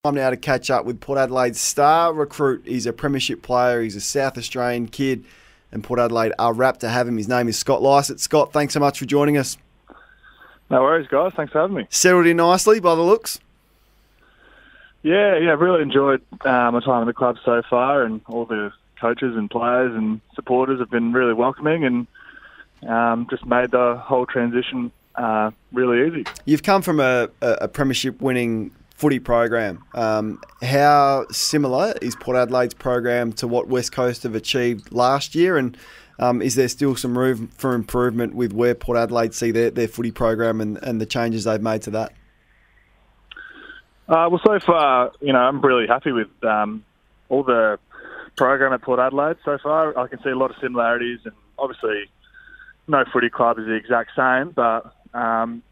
Time now to catch up with Port Adelaide's star recruit. He's a premiership player. He's a South Australian kid, and Port Adelaide are rapt to have him. His name is Scott Lycett. Scott, thanks so much for joining us. No worries, guys. Thanks for having me. Settled in nicely by the looks? Yeah, really enjoyed my time in the club so far, and all the coaches and players and supporters have been really welcoming, and just made the whole transition really easy. You've come from a premiership-winning footy program. How similar is Port Adelaide's program to what West Coast have achieved last year, and is there still some room for improvement with where Port Adelaide see their footy program and the changes they've made to that? Well, so far, I'm really happy with all the program at Port Adelaide so far. I can see a lot of similarities, and obviously no footy club is the exact same, but I'm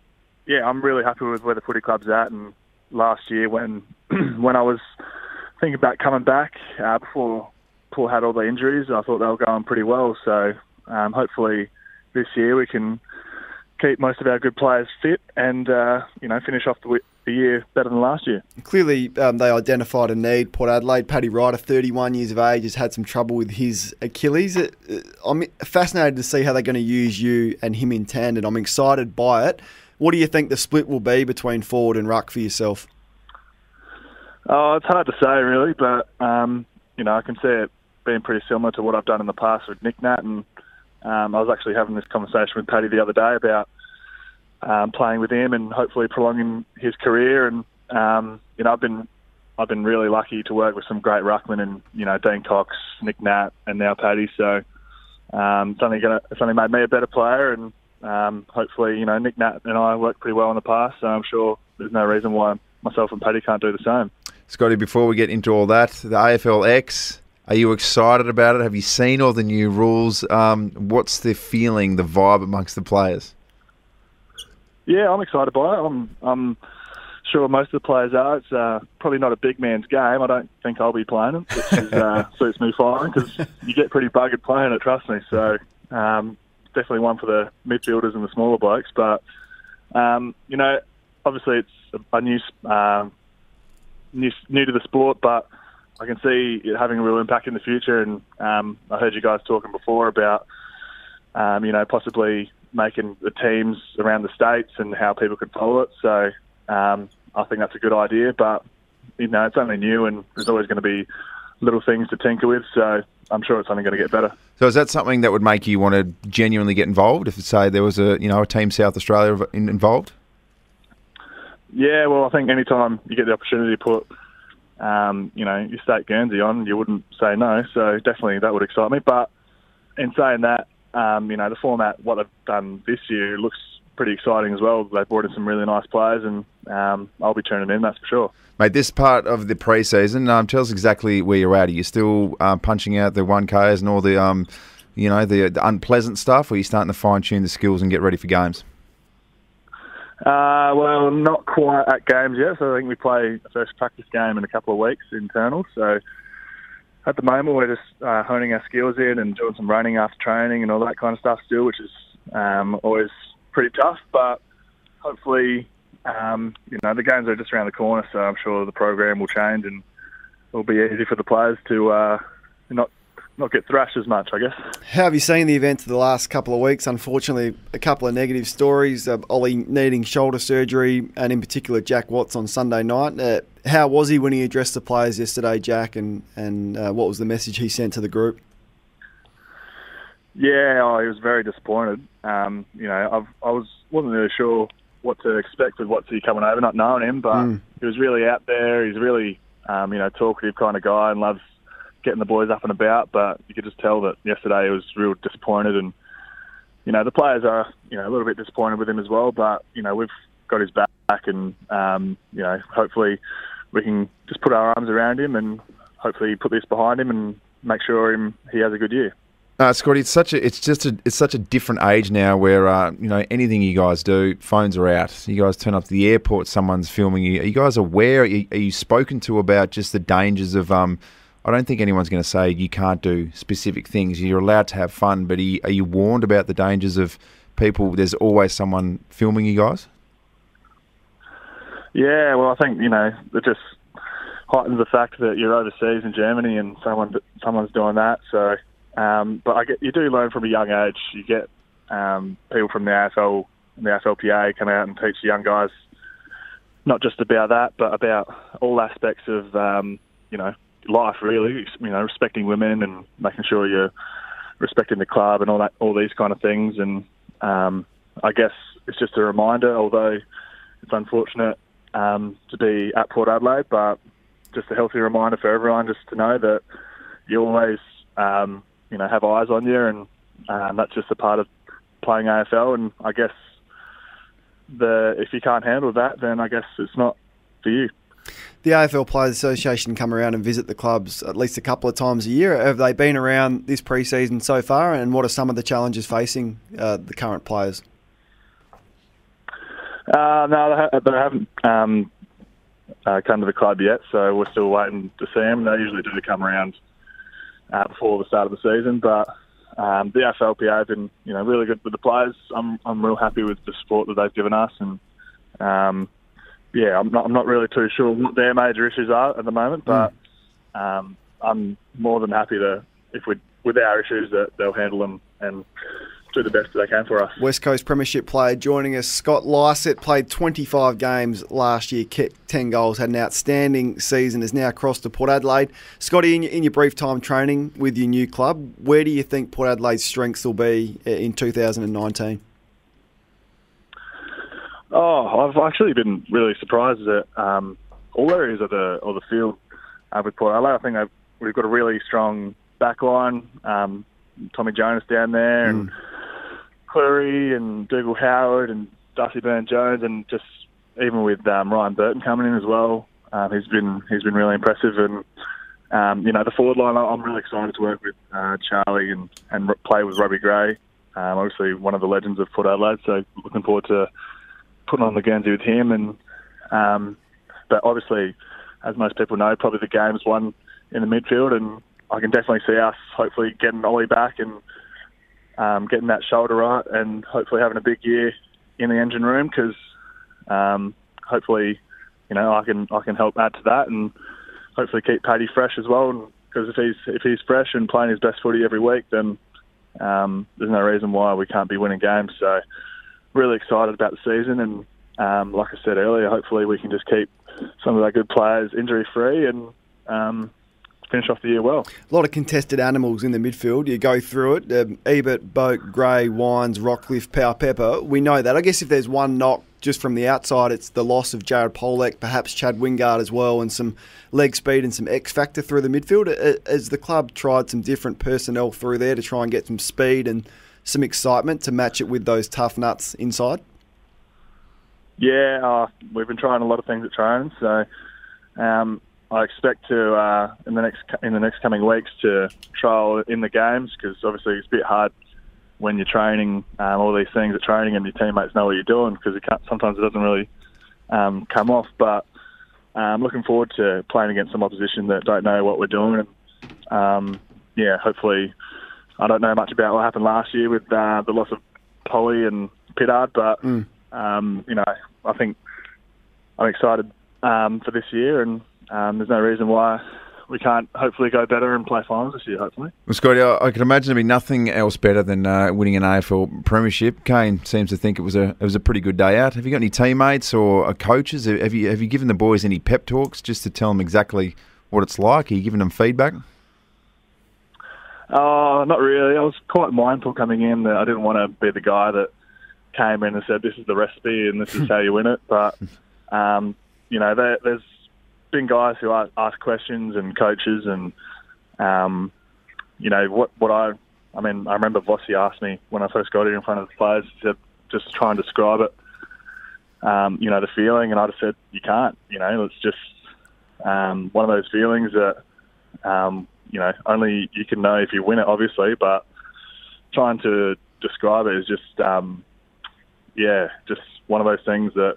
really happy with where the footy club's at. And last year when I was thinking about coming back before Paul had all the injuries, I thought they were going pretty well. So hopefully this year we can keep most of our good players fit and finish off the year better than last year. Clearly they identified a need. Port Adelaide, Paddy Ryder, 31 years of age, has had some trouble with his Achilles. I'm fascinated to see how they're going to use you and him in tandem. I'm excited by it. What do you think the split will be between forward and ruck for yourself? Oh, it's hard to say really, but I can see it being pretty similar to what I've done in the past with Nick Nat, and I was actually having this conversation with Paddy the other day about playing with him and hopefully prolonging his career. And I've been really lucky to work with some great ruckmen, and Dean Cox, Nick Nat, and now Paddy. So it's only made me a better player, and hopefully Nick Nat and I worked pretty well in the past. So I'm sure there's no reason why myself and Paddy can't do the same. Scotty, before we get into all that, the AFLX, are you excited about it? Have you seen all the new rules? What's the feeling, the vibe amongst the players? Yeah, I'm excited by it. I'm sure most of the players are. It's probably not a big man's game. I don't think I'll be playing it, which suits me fine because you get pretty buggered playing it, trust me. So definitely one for the midfielders and the smaller blokes. But, obviously it's a new to the sport, but I can see it having a real impact in the future. And I heard you guys talking before about, possibly making the teams around the states and how people could follow it. So I think that's a good idea, but it's only new and there's always going to be little things to tinker with. So I'm sure it's only going to get better. So is that something that would make you want to genuinely get involved if, say, there was a Team South Australia involved? Yeah, well, I think anytime you get the opportunity to put, your state Guernsey on, you wouldn't say no. So definitely that would excite me. But in saying that, the format, what they've done this year, looks pretty exciting as well. They've brought in some really nice players, and I'll be tuning in, that's for sure. Mate, this part of the pre-season, tell us exactly where you're at. Are you still punching out the 1Ks and all the, the unpleasant stuff, or are you starting to fine-tune the skills and get ready for games? Well, not quite at games yet. So I think we play the first practice game in a couple of weeks, internal. So at the moment, we're just honing our skills in and doing some running after training and all that kind of stuff still, which is always pretty tough. But hopefully, the games are just around the corner, so I'm sure the program will change and it'll be easy for the players to not get thrashed as much, I guess. How have you seen the events of the last couple of weeks? Unfortunately, a couple of negative stories. Ollie needing shoulder surgery, and in particular Jack Watts on Sunday night. How was he when he addressed the players yesterday, Jack, and what was the message he sent to the group? Yeah, he was very disappointed. I wasn't really sure what to expect with Wattsy coming over, not knowing him, but he was really out there. He's really, talkative kind of guy and loves getting the boys up and about, but you could just tell that yesterday he was real disappointed, and the players are a little bit disappointed with him as well, but we've got his back, and hopefully we can just put our arms around him and hopefully put this behind him and make sure he has a good year. Scotty, it's such a different age now where anything you guys do, phones are out. You guys turn up to the airport, someone's filming you. Are you guys aware? Are you spoken to about just the dangers of I don't think anyone's going to say you can't do specific things. You're allowed to have fun, but are you warned about the dangers of people? There's always someone filming you guys. Yeah, well, I think heightens the fact that you're overseas in Germany and someone's doing that. So, but you do learn from a young age. You get people from the AFL and the AFLPA come out and teach the young guys not just about that, but about all aspects of life, really. Respecting women and making sure you're respecting the club and all these kind of things. And I guess it's just a reminder, although it's unfortunate to be at Port Adelaide, but just a healthy reminder for everyone just to know that you always have eyes on you, and that's just a part of playing AFL. And I guess if you can't handle that, then I guess it's not for you. The AFL Players Association come around and visit the clubs at least a couple of times a year. Have they been around this pre-season so far, and what are some of the challenges facing the current players? No, they haven't come to the club yet, so we're still waiting to see them. They usually do come around before the start of the season, but the AFLPA have been really good with the players. I'm real happy with the support that they've given us, and I'm not really too sure what their major issues are at the moment, but I'm more than happy with our issues that they'll handle them and do the best that they can for us. West Coast Premiership player joining us, Scott Lycett, played 25 games last year, kicked 10 goals, had an outstanding season, is now crossed to Port Adelaide. Scotty, in your brief time training with your new club, where do you think Port Adelaide's strengths will be in 2019? Oh, I've actually been really surprised at all areas of the field with Port Adelaide. I think we've got a really strong back line. Tommy Jonas down there, and Cleary and Dougal Howard and Darcy Byrne-Jones, and just even with Ryan Burton coming in as well, he's been really impressive. And the forward line, I'm really excited to work with Charlie and play with Robbie Gray, obviously one of the legends of Port Adelaide. So looking forward to putting on the Guernsey with him. And but obviously, as most people know, probably the game's won in the midfield, and I can definitely see us hopefully getting Ollie back and getting that shoulder right, and hopefully having a big year in the engine room, because hopefully I can help add to that, and hopefully keep Paddy fresh as well. Because if he's fresh and playing his best footy every week, then there's no reason why we can't be winning games. So really excited about the season, and like I said earlier, hopefully we can just keep some of our good players injury free and finish off the year well. A lot of contested animals in the midfield. You go through it. Ebert, Boak, Gray, Wines, Rockcliffe, Power Pepper. We know that. I guess if there's one knock just from the outside, it's the loss of Jared Polek, perhaps Chad Wingard as well, and some leg speed and some X factor through the midfield. Has the club tried some different personnel through there to try and get some speed and some excitement to match it with those tough nuts inside? Yeah, we've been trying a lot of things at training, so I expect to in the next coming weeks to trial in the games, because obviously it's a bit hard when you're training all these things at training and your teammates know what you're doing, because sometimes it doesn't really come off. But looking forward to playing against some opposition that don't know what we're doing, and hopefully. I don't know much about what happened last year with the loss of Polly and Pittard, but I think I'm excited for this year, and there's no reason why we can't hopefully go better and play finals this year, hopefully. Well, Scotty, I can imagine there'd be nothing else better than winning an AFL premiership. Kane seems to think it was a pretty good day out. Have you got any teammates or coaches? Have you given the boys any pep talks just to tell them exactly what it's like? Are you giving them feedback? Not really. I was quite mindful coming in that I didn't want to be the guy that came in and said, this is the recipe and this is how you win it. But, there's been guys who ask questions and coaches, and, I remember Vossi asked me when I first got here in front of the players, he said, just try and describe it, the feeling. And I just said, you can't, it's just one of those feelings that, only you can know if you win it, obviously, but trying to describe it is just, just one of those things that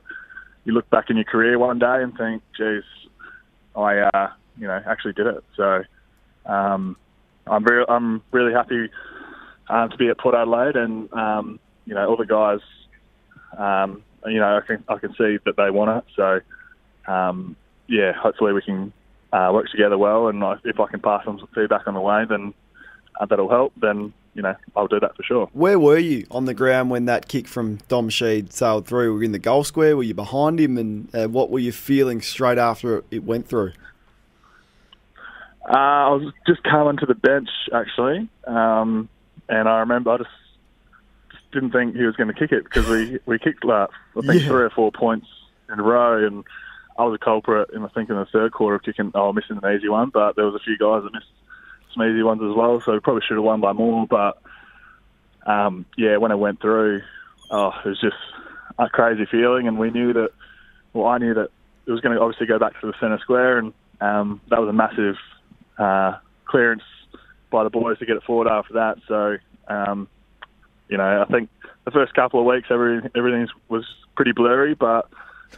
you look back in your career one day and think, geez, I, actually did it. So I'm really happy to be at Port Adelaide, and, all the guys, I can see that they want it. So, hopefully we can work together well, and if I can pass them some feedback on the way, then that'll help. Then I'll do that for sure. Where were you on the ground when that kick from Dom Sheed sailed through? Were you in the goal square? Were you behind him? And what were you feeling straight after it went through? I was just coming to the bench, actually, and I remember I just didn't think he was going to kick it, because we kicked, I think, 3 or 4 points in a row, and I was a culprit in the third quarter of missing an easy one, but there was a few guys that missed some easy ones as well, so we probably should have won by more. But when it went through, it was just a crazy feeling, and I knew that it was going to obviously go back to the centre square, and that was a massive clearance by the boys to get it forward after that. So I think the first couple of weeks everything was pretty blurry, but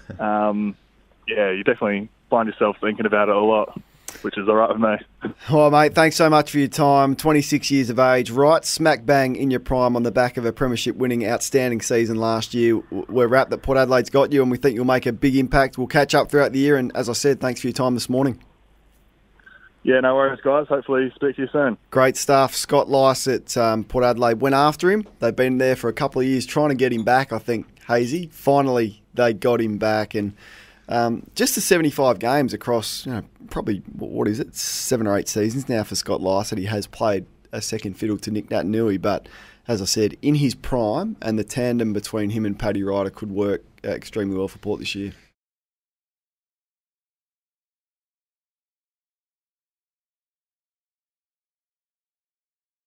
you definitely find yourself thinking about it a lot, which is all right with me. Well, mate, thanks so much for your time. 26 years of age, right smack bang in your prime on the back of a premiership winning outstanding season last year. We're wrapped that Port Adelaide's got you, and we think you'll make a big impact. We'll catch up throughout the year, and as I said, thanks for your time this morning. Yeah, no worries, guys. Hopefully speak to you soon. Great stuff. Scott Lycett, Port Adelaide went after him. They've been there for a couple of years trying to get him back, I think, Hazy. Finally, they got him back, and just the 75 games across, probably, 7 or 8 seasons now for Scott Lycett. He has played a second fiddle to Nick Naitanui, but as I said, in his prime, and the tandem between him and Paddy Ryder could work extremely well for Port this year.